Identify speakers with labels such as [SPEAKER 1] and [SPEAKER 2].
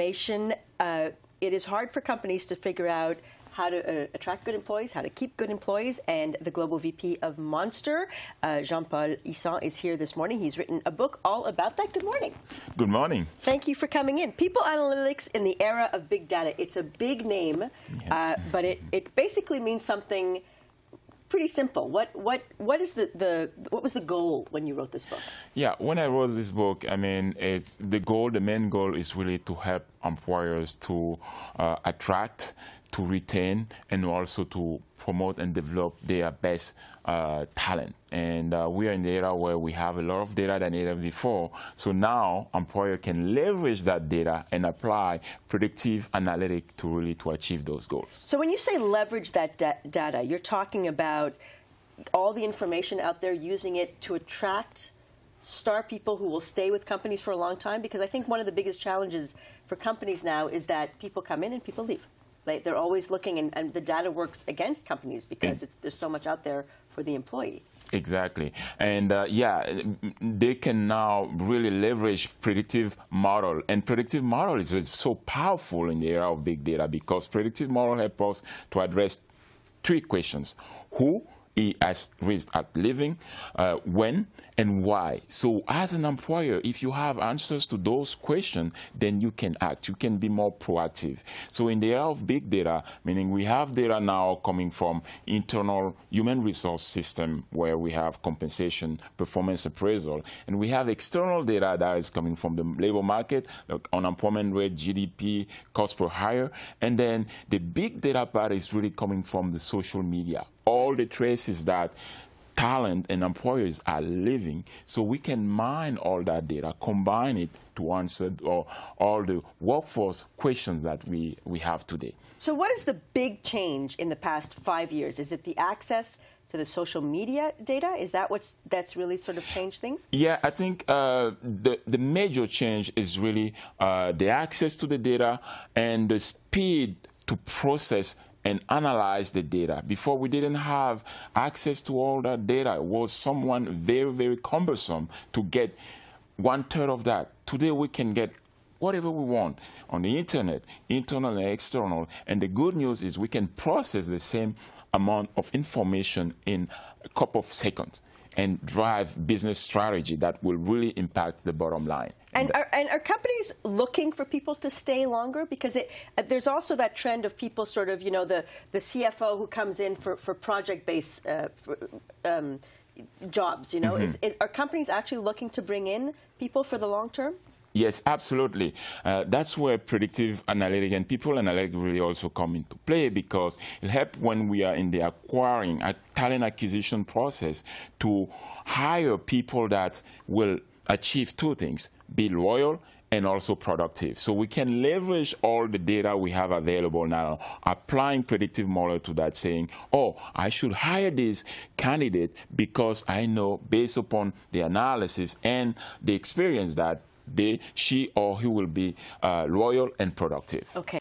[SPEAKER 1] information. It is hard for companies to figure out how to attract good employees, how to keep good employees, and the Global VP of Monster, Jean-Paul Isson, is here this morning. He's written a book all about that. Good morning.
[SPEAKER 2] Good morning.
[SPEAKER 1] Thank you for coming in. People Analytics in the Era of Big Data. It's a big name, but it basically means something pretty simple. What was the goal when you wrote this book?
[SPEAKER 2] Yeah, when I wrote this book, I mean, the main goal is really to help employers to attract, to retain, and also to promote and develop their best talent. And we are in the era where we have a lot of data than ever before. So now employer can leverage that data and apply predictive analytics to achieve those goals.
[SPEAKER 1] So when you say leverage that data, you're talking about all the information out there, using it to attract star people who will stay with companies for a long time? Because I think one of the biggest challenges for companies now is that people come in and people leave. They're always looking, and the data works against companies because there's so much out there for the employee.
[SPEAKER 2] Exactly. And yeah, they can now really leverage predictive model. And predictive model is so powerful in the era of big data because predictive model helps us to address three questions. Who is risk at living, when, and why. So as an employer, if you have answers to those questions, then you can act. You can be more proactive. So in the era of big data, meaning we have data now coming from internal human resource system where we have compensation, performance appraisal, and we have external data that is coming from the labor market, like unemployment rate, GDP, cost per hire, and then the big data part is really coming from the social media. All the traces that talent and employers are living, so we can mine all that data, combine it to answer all the workforce questions that we have today.
[SPEAKER 1] So what is the big change in the past 5 years? Is it the access to the social media data? Is that that's really sort of changed things?
[SPEAKER 2] Yeah, I think the major change is really the access to the data and the speed to process and analyze the data. Before, we didn't have access to all that data. It was somewhat very, very cumbersome to get 1/3 of that. Today, we can get whatever we want on the internet, internal and external. And the good news is we can process the same amount of information in a couple of seconds and drive business strategy that will really impact the bottom line.
[SPEAKER 1] And are companies looking for people to stay longer? Because there's also that trend of people sort of, you know, the CFO who comes in for project-based jobs, you know. Are companies actually looking to bring in people for the long term?
[SPEAKER 2] Yes, absolutely. That's where predictive analytics and people analytics really also come into play, because it helps when we are in the acquiring, talent acquisition process to hire people that will achieve two things: be loyal and also productive. So we can leverage all the data we have available now, applying predictive model to that, saying, oh, I should hire this candidate because I know, based upon the analysis and the experience, that she or he will be loyal and productive.
[SPEAKER 1] Okay.